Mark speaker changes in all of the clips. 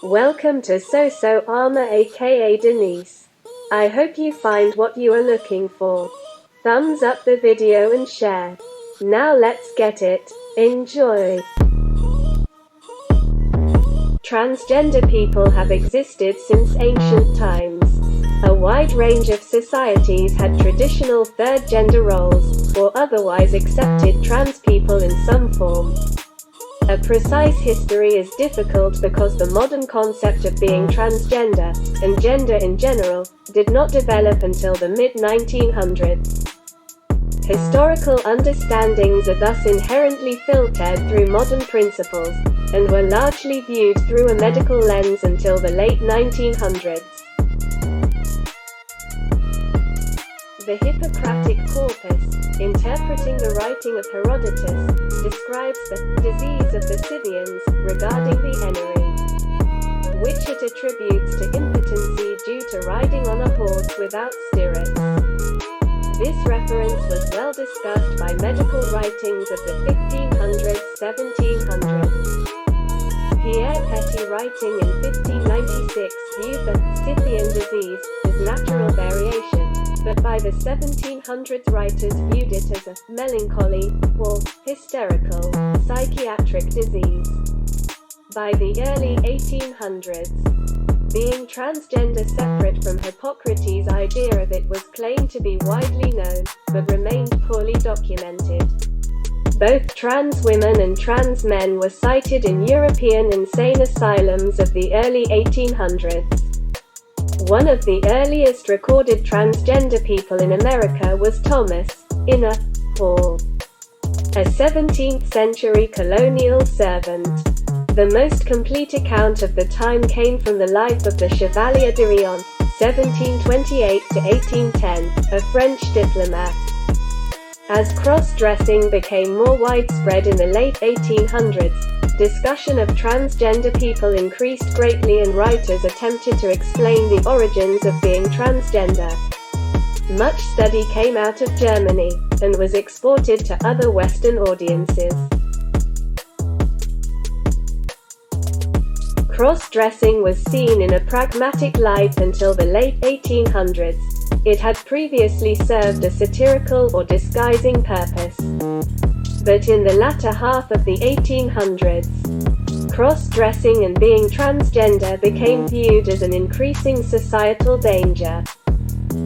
Speaker 1: Welcome to AmA aka Denise. I hope you find what you are looking for. Thumbs up the video and share. Now let's get it. Enjoy. Transgender people have existed since ancient times. A wide range of societies had traditional third gender roles, or otherwise accepted trans people in some form. A precise history is difficult because the modern concept of being transgender, and gender in general, did not develop until the mid-1900s. Historical understandings are thus inherently filtered through modern principles, and were largely viewed through a medical lens until the late 1900s. The Hippocratic Corpus, interpreting the writing of Herodotus, describes the disease of the Scythians regarding the Ennery, which it attributes to impotency due to riding on a horse without stirrups. This reference was well discussed by medical writings of the 1500s-1700s. Pierre Petit, writing in 1596, viewed the Scythian disease as natural variation, but by the 1700s writers viewed it as a melancholy, or hysterical, psychiatric disease. By the early 1800s, being transgender separate from Hippocrates' idea of it was claimed to be widely known, but remained poorly documented. Both trans women and trans men were cited in European insane asylums of the early 1800s. One of the earliest recorded transgender people in America was Thomas Inner Hall, a 17th century colonial servant. The most complete account of the time came from the life of the Chevalier de Rion, 1728 to 1810, a French diplomat. As cross-dressing became more widespread in the late 1800s, discussion of transgender people increased greatly and writers attempted to explain the origins of being transgender. Much study came out of Germany, and was exported to other Western audiences. Cross-dressing was seen in a pragmatic light until the late 1800s. It had previously served a satirical or disguising purpose. But in the latter half of the 1800s, cross-dressing and being transgender became viewed as an increasing societal danger.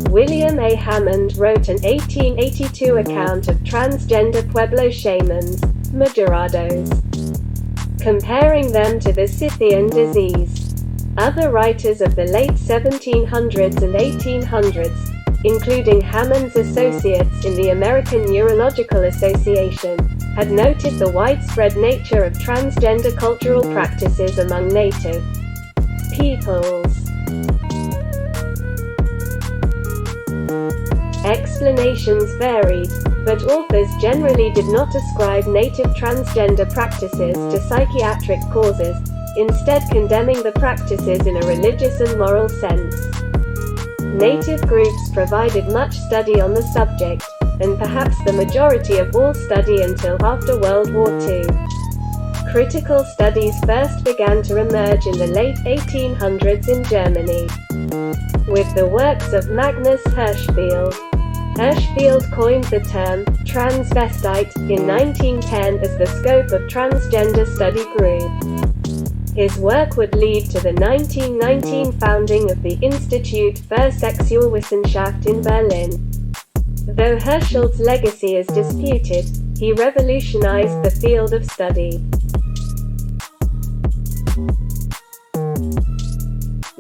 Speaker 1: William A. Hammond wrote an 1882 account of transgender Pueblo shamans, Moderados, comparing them to the Scythian disease. Other writers of the late 1700s and 1800s, including Hammond's associates in the American Neurological Association, had noted the widespread nature of transgender cultural practices among native peoples. Explanations varied, but authors generally did not ascribe native transgender practices to psychiatric causes, instead condemning the practices in a religious and moral sense. Native groups provided much study on the subject, and perhaps the majority of all study until after World War II. Critical studies first began to emerge in the late 1800s in Germany, with the works of Magnus Hirschfeld. Hirschfeld coined the term transvestite in 1910 as the scope of transgender study grew. His work would lead to the 1919 founding of the Institute für Sexualwissenschaft in Berlin. Though Hirschfeld's legacy is disputed, he revolutionized the field of study.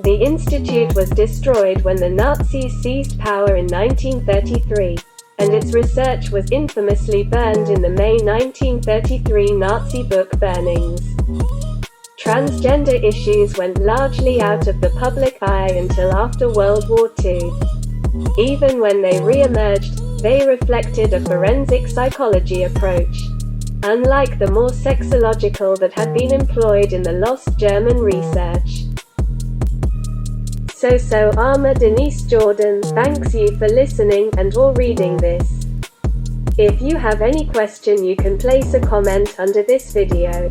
Speaker 1: The institute was destroyed when the Nazis seized power in 1933, and its research was infamously burned in the May 1933 Nazi book burnings. Transgender issues went largely out of the public eye until after World War II. Even when they re-emerged, they reflected a forensic psychology approach, unlike the more sexological that had been employed in the lost German research. So AmA Denise Jordan thanks you for listening and or reading this. If you have any question, you can place a comment under this video.